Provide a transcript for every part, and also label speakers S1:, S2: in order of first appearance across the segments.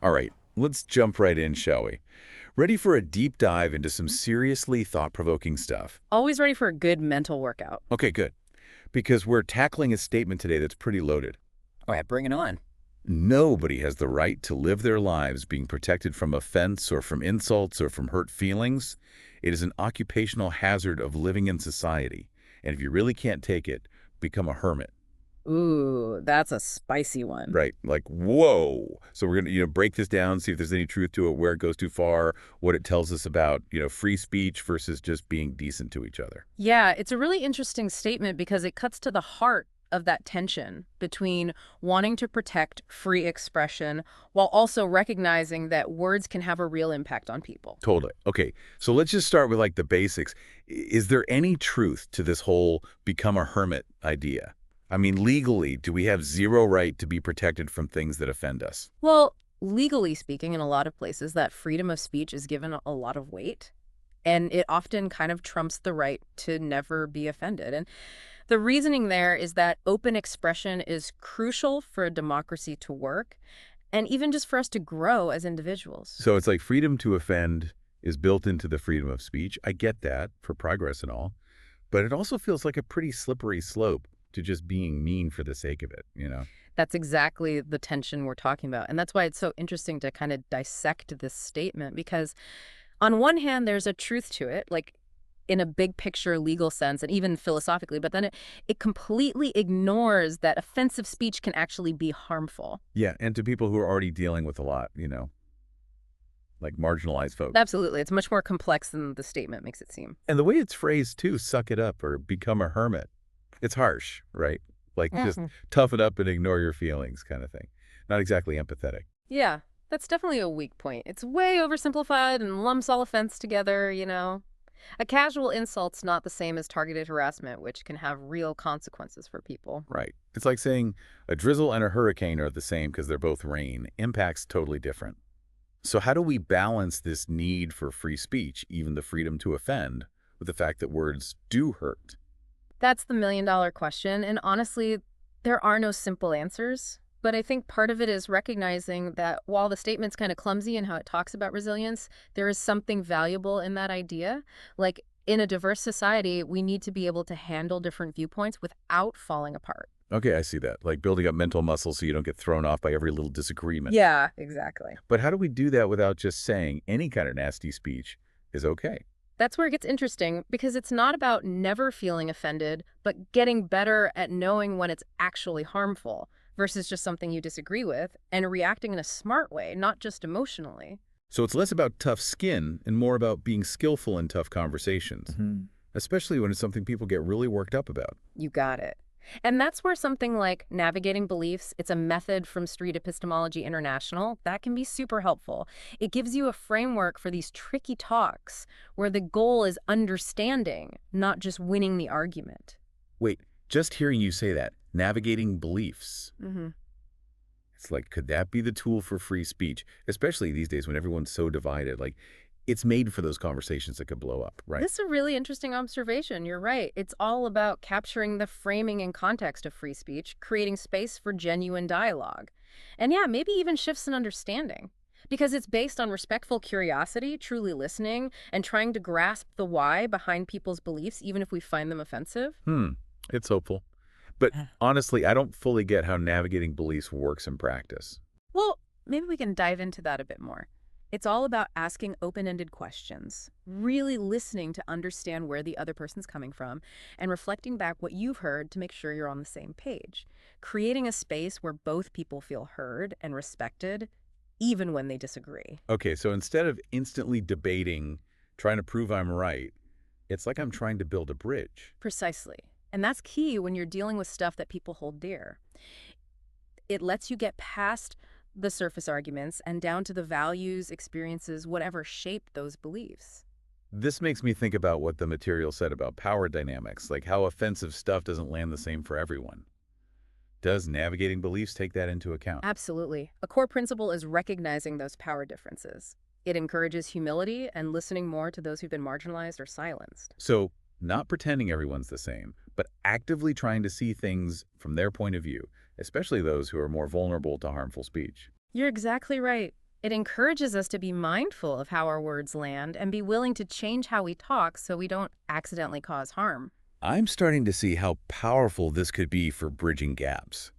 S1: All right, let's jump right in, shall we? Ready for a deep dive into some seriously thought-provoking stuff?
S2: Always ready for a good mental workout.
S1: Okay, good. Because we're tackling a statement today that's pretty loaded.
S3: All right, bring it on.
S1: Nobody has the right to live their lives being protected from offense or from insults or from hurt feelings. It is an occupational hazard of living in society. And if you really can't take it, become a hermit.
S2: Ooh, that's a spicy one.
S1: Right? Like, whoa. So we're going to, break this down, see if there's any truth to it, where it goes too far, what it tells us about, free speech versus just being decent to each other.
S2: Yeah, it's a really interesting statement because it cuts to the heart of that tension between wanting to protect free expression while also recognizing that words can have a real impact on people.
S1: Totally. Okay, so let's just start with like the basics. Is there any truth to this whole become a hermit idea? I mean, legally, do we have zero right to be protected from things that offend us?
S2: Well, legally speaking, in a lot of places, that freedom of speech is given a lot of weight, and it often kind of trumps the right to never be offended. And the reasoning there is that open expression is crucial for a democracy to work, and even just for us to grow as individuals.
S1: So it's like freedom to offend is built into the freedom of speech. I get that for progress and all, but it also feels like a pretty slippery slope to just being mean for the sake of it?
S2: That's exactly the tension we're talking about. And that's why it's so interesting to kind of dissect this statement, because on one hand, there's a truth to it, like in a big picture legal sense and even philosophically, but then it completely ignores that offensive speech can actually be harmful.
S1: Yeah, and to people who are already dealing with a lot, like marginalized folks.
S2: Absolutely. It's much more complex than the statement makes it seem.
S1: And the way it's phrased, too, suck it up or become a hermit, it's harsh, right? Like just toughen up and ignore your feelings kind of thing. Not exactly empathetic.
S2: Yeah, that's definitely a weak point. It's way oversimplified and lumps all offense together. A casual insult's not the same as targeted harassment, which can have real consequences for people.
S1: Right. It's like saying a drizzle and a hurricane are the same because they're both rain. Impact's totally different. So how do we balance this need for free speech, even the freedom to offend, with the fact that words do hurt?
S2: That's the million-dollar question, and honestly, there are no simple answers. But I think part of it is recognizing that while the statement's kind of clumsy in how it talks about resilience, there is something valuable in that idea. Like, in a diverse society, we need to be able to handle different viewpoints without falling apart.
S1: Okay, I see that. Like building up mental muscle so you don't get thrown off by every little disagreement.
S2: Yeah, exactly.
S1: But how do we do that without just saying any kind of nasty speech is okay?
S2: That's where it gets interesting, because it's not about never feeling offended, but getting better at knowing when it's actually harmful versus just something you disagree with, and reacting in a smart way, not just emotionally.
S1: So it's less about tough skin and more about being skillful in tough conversations, especially when it's something people get really worked up about.
S2: You got it. And that's where something like navigating beliefs, it's a method from Street Epistemology International, that can be super helpful. It gives you a framework for these tricky talks where the goal is understanding, not just winning the argument.
S1: Wait, just hearing you say that, navigating beliefs.
S2: Mm-hmm.
S1: It's like, could that be the tool for free speech? Especially these days when everyone's so divided. Like, it's made for those conversations that could blow up, right?
S2: This is a really interesting observation. You're right. It's all about capturing the framing and context of free speech, creating space for genuine dialogue. And yeah, maybe even shifts in understanding. Because it's based on respectful curiosity, truly listening, and trying to grasp the why behind people's beliefs, even if we find them offensive.
S1: It's hopeful. But honestly, I don't fully get how navigating beliefs works in practice.
S2: Well, maybe we can dive into that a bit more. It's all about asking open-ended questions, really listening to understand where the other person's coming from, and reflecting back what you've heard to make sure you're on the same page. Creating a space where both people feel heard and respected, even when they disagree.
S1: Okay, so instead of instantly debating, trying to prove I'm right, it's like I'm trying to build a bridge.
S2: Precisely. And that's key when you're dealing with stuff that people hold dear. It lets you get past the surface arguments and down to the values, experiences, whatever shaped those beliefs.
S1: This makes me think about what the material said about power dynamics, like how offensive stuff doesn't land the same for everyone. Does navigating beliefs take that into account?
S2: Absolutely. A core principle is recognizing those power differences. It encourages humility and listening more to those who've been marginalized or silenced.
S1: So, not pretending everyone's the same, but actively trying to see things from their point of view, especially those who are more vulnerable to harmful speech.
S2: You're exactly right. It encourages us to be mindful of how our words land and be willing to change how we talk so we don't accidentally cause harm.
S1: I'm starting to see how powerful this could be for bridging gaps,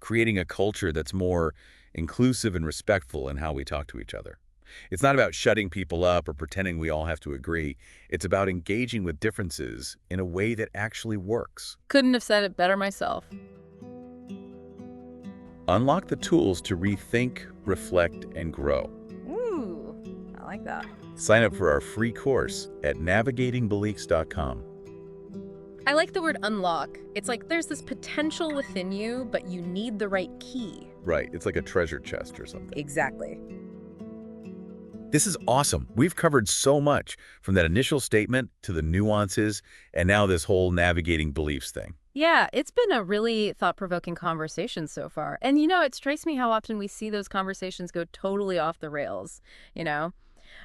S1: creating a culture that's more inclusive and respectful in how we talk to each other. It's not about shutting people up or pretending we all have to agree. It's about engaging with differences in a way that actually works.
S2: Couldn't have said it better myself.
S1: Unlock the tools to rethink, reflect, and grow.
S2: Ooh, I like that.
S1: Sign up for our free course at navigatingbeliefs.com.
S2: I like the word unlock. It's like there's this potential within you, but you need the right key.
S1: Right, it's like a treasure chest or something.
S2: Exactly.
S1: This is awesome. We've covered so much, from that initial statement to the nuances, and now this whole navigating beliefs thing.
S2: Yeah, it's been a really thought-provoking conversation so far. And it strikes me how often we see those conversations go totally off the rails, you know?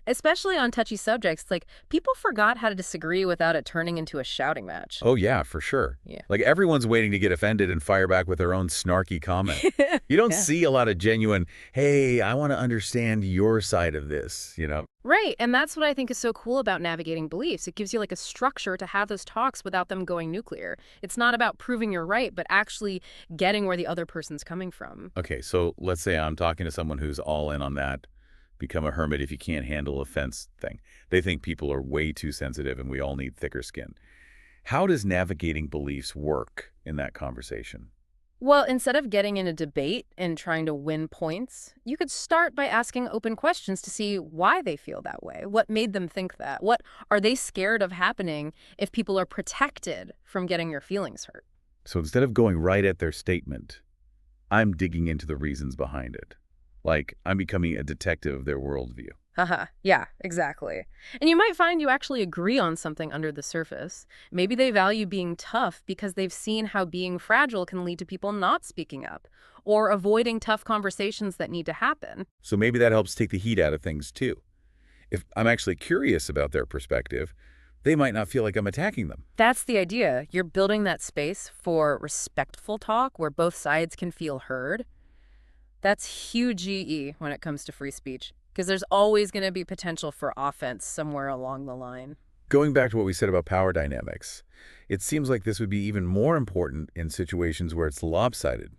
S2: Especially on touchy subjects, like people forgot how to disagree without it turning into a shouting match.
S1: Oh yeah, for sure.
S2: Yeah.
S1: Like everyone's waiting to get offended and fire back with their own snarky comment. You don't
S2: Yeah.
S1: see a lot of genuine, hey, I want to understand your side of this.
S2: Right, and that's what I think is so cool about navigating beliefs. It gives you like a structure to have those talks without them going nuclear. It's not about proving you're right, but actually getting where the other person's coming from.
S1: Okay, so let's say I'm talking to someone who's all in on that become a hermit if you can't handle offense thing. They think people are way too sensitive and we all need thicker skin. How does navigating beliefs work in that conversation?
S2: Well, instead of getting in a debate and trying to win points, you could start by asking open questions to see why they feel that way. What made them think that? What are they scared of happening if people are protected from getting your feelings hurt?
S1: So instead of going right at their statement, I'm digging into the reasons behind it. Like I'm becoming a detective of their worldview.
S2: Haha, yeah, exactly. And you might find you actually agree on something under the surface. Maybe they value being tough because they've seen how being fragile can lead to people not speaking up or avoiding tough conversations that need to happen.
S1: So maybe that helps take the heat out of things too. If I'm actually curious about their perspective, they might not feel like I'm attacking them.
S2: That's the idea. You're building that space for respectful talk where both sides can feel heard. That's huge GE when it comes to free speech, because there's always going to be potential for offense somewhere along the line.
S1: Going back to what we said about power dynamics, it seems like this would be even more important in situations where it's lopsided,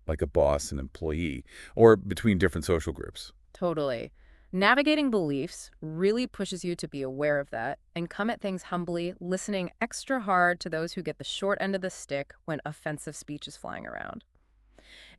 S1: like a boss and employee, or between different social groups.
S2: Totally. Navigating beliefs really pushes you to be aware of that and come at things humbly, listening extra hard to those who get the short end of the stick when offensive speech is flying around.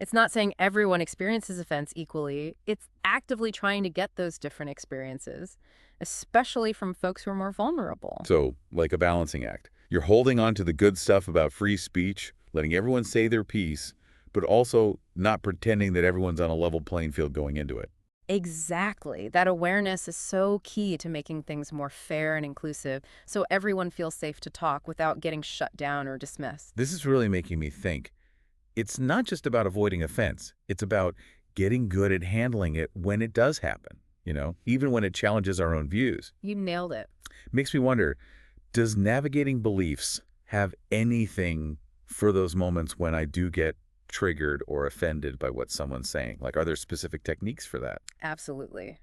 S2: It's not saying everyone experiences offense equally. It's actively trying to get those different experiences, especially from folks who are more vulnerable.
S1: So, like a balancing act. You're holding on to the good stuff about free speech, letting everyone say their piece, but also not pretending that everyone's on a level playing field going into it.
S2: Exactly. That awareness is so key to making things more fair and inclusive, so everyone feels safe to talk without getting shut down or dismissed.
S1: This is really making me think. It's not just about avoiding offense. It's about getting good at handling it when it does happen, even when it challenges our own views.
S2: You nailed it.
S1: Makes me wonder, does navigating beliefs have anything for those moments when I do get triggered or offended by what someone's saying? Like, are there specific techniques for that?
S2: Absolutely.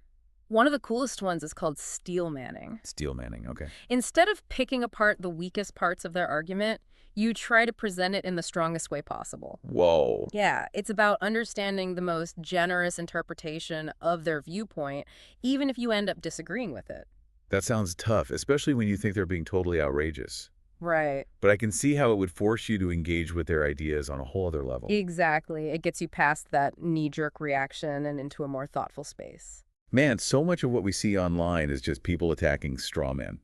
S2: One of the coolest ones is called steel manning.
S1: Steel manning, okay.
S2: Instead of picking apart the weakest parts of their argument, you try to present it in the strongest way possible.
S1: Whoa.
S2: Yeah, it's about understanding the most generous interpretation of their viewpoint, even if you end up disagreeing with it.
S1: That sounds tough, especially when you think they're being totally outrageous.
S2: Right.
S1: But I can see how it would force you to engage with their ideas on a whole other level.
S2: Exactly. It gets you past that knee-jerk reaction and into a more thoughtful space.
S1: Man, so much of what we see online is just people attacking straw men,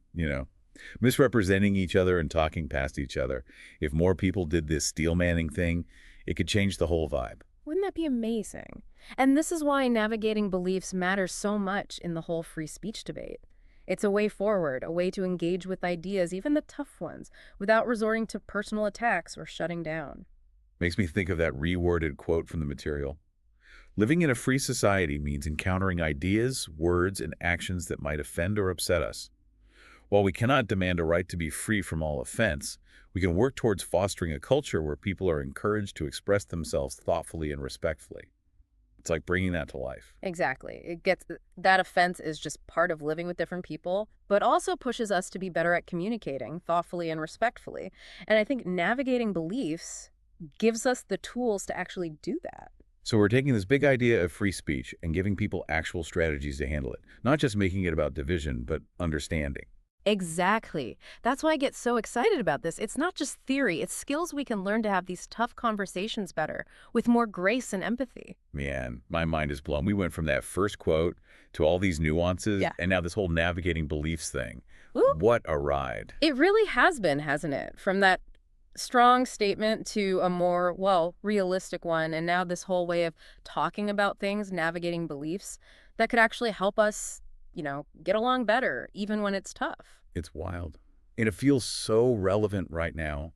S1: misrepresenting each other and talking past each other. If more people did this steel manning thing, it could change the whole vibe.
S2: Wouldn't that be amazing? And this is why navigating beliefs matters so much in the whole free speech debate. It's a way forward, a way to engage with ideas, even the tough ones, without resorting to personal attacks or shutting down.
S1: Makes me think of that reworded quote from the material. Living in a free society means encountering ideas, words, and actions that might offend or upset us. While we cannot demand a right to be free from all offense, We can work towards fostering a culture where people are encouraged to express themselves thoughtfully and respectfully. It's like bringing that to life.
S2: Exactly. That offense is just part of living with different people, but also pushes us to be better at communicating thoughtfully and respectfully. And I think navigating beliefs gives us the tools to actually do that.
S1: So we're taking this big idea of free speech and giving people actual strategies to handle it, not just making it about division, but understanding.
S2: Exactly. That's why I get so excited about this. It's not just theory, it's skills we can learn to have these tough conversations better, with more grace and empathy.
S1: Man, my mind is blown. We went from that first quote to all these nuances,
S2: Yeah.
S1: and now this whole navigating beliefs thing.
S2: Ooh,
S1: What a ride.
S2: it really has been, hasn't it? From that strong statement to a more, well, realistic one, and now this whole way of talking about things, navigating beliefs that could actually help us, get along better, even when it's tough.
S1: It's wild. And it feels so relevant right now.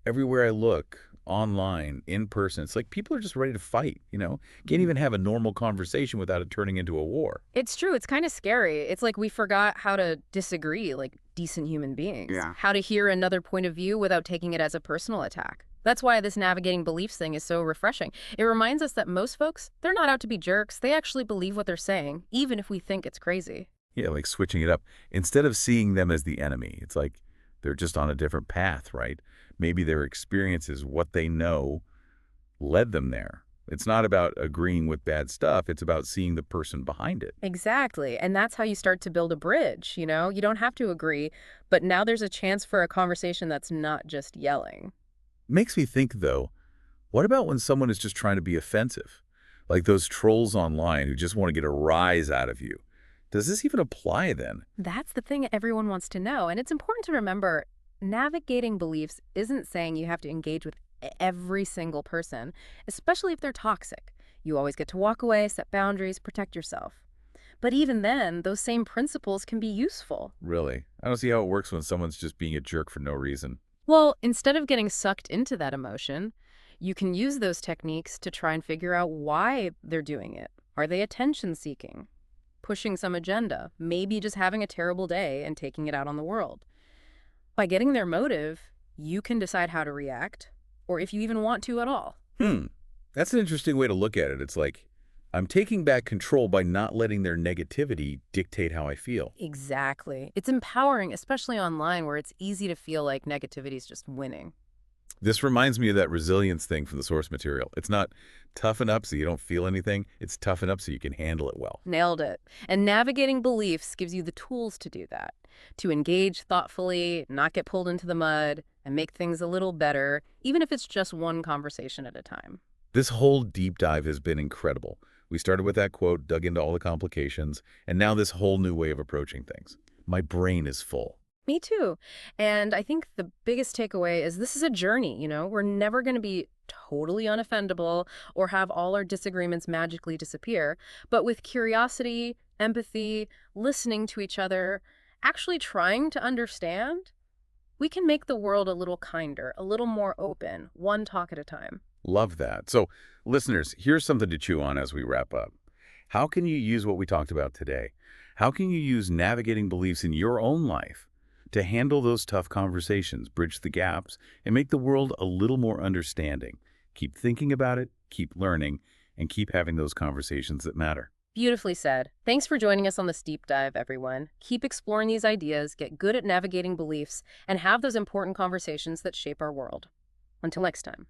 S1: Everywhere I look, online, in person, it's like people are just ready to fight, you know? Can't even have a normal conversation without it turning into a war.
S2: It's true. It's kind of scary. It's like we forgot how to disagree like decent human beings,
S1: Yeah.
S2: how to hear another point of view without taking it as a personal attack. That's why this navigating beliefs thing is so refreshing. It reminds us that most folks, they're not out to be jerks. They actually believe what they're saying, even if we think it's crazy.
S1: Yeah, like switching it up. Instead of seeing them as the enemy, it's like they're just on a different path, right? Maybe their experiences, what they know, led them there. It's not about agreeing with bad stuff. It's about seeing the person behind it.
S2: Exactly. And that's how you start to build a bridge, you know? You don't have to agree, but now there's a chance for a conversation that's not just yelling.
S1: Makes me think, though, what about when someone is just trying to be offensive? Like those trolls online who just want to get a rise out of you. Does this even apply then?
S2: That's the thing everyone wants to know. And it's important to remember navigating beliefs isn't saying you have to engage with every single person, especially if they're toxic. You always get to walk away, set boundaries, protect yourself. But even then, those same principles can be useful.
S1: Really? I don't see how it works when someone's just being a jerk for no reason.
S2: Well, instead of getting sucked into that emotion, you can use those techniques to try and figure out why they're doing it. Are they attention seeking? Pushing some agenda? Maybe just having a terrible day and taking it out on the world? By getting their motive, you can decide how to react, or if you even want to at all.
S1: That's an interesting way to look at it. It's like, I'm taking back control by not letting their negativity dictate how I feel.
S2: Exactly. It's empowering, especially online where it's easy to feel like negativity is just winning.
S1: This reminds me of that resilience thing from the source material. It's not toughen up so you don't feel anything. It's toughen up so you can handle it well.
S2: Nailed it. And navigating beliefs gives you the tools to do that, to engage thoughtfully, not get pulled into the mud, and make things a little better, even if it's just one conversation at a time.
S1: This whole deep dive has been incredible. We started with that quote, dug into all the complications, and now this whole new way of approaching things. My brain is full.
S2: Me too. And I think the biggest takeaway is this is a journey, We're never going to be totally unoffendable or have all our disagreements magically disappear. But with curiosity, empathy, listening to each other, actually trying to understand, we can make the world a little kinder, a little more open, one talk at a time.
S1: Love that. So, listeners, here's something to chew on as we wrap up. How can you use what we talked about today? How can you use navigating beliefs in your own life to handle those tough conversations, bridge the gaps, and make the world a little more understanding? Keep thinking about it, keep learning, and keep having those conversations that matter.
S2: Beautifully said. Thanks for joining us on this deep dive, everyone. Keep exploring these ideas, get good at navigating beliefs, and have those important conversations that shape our world. Until next time.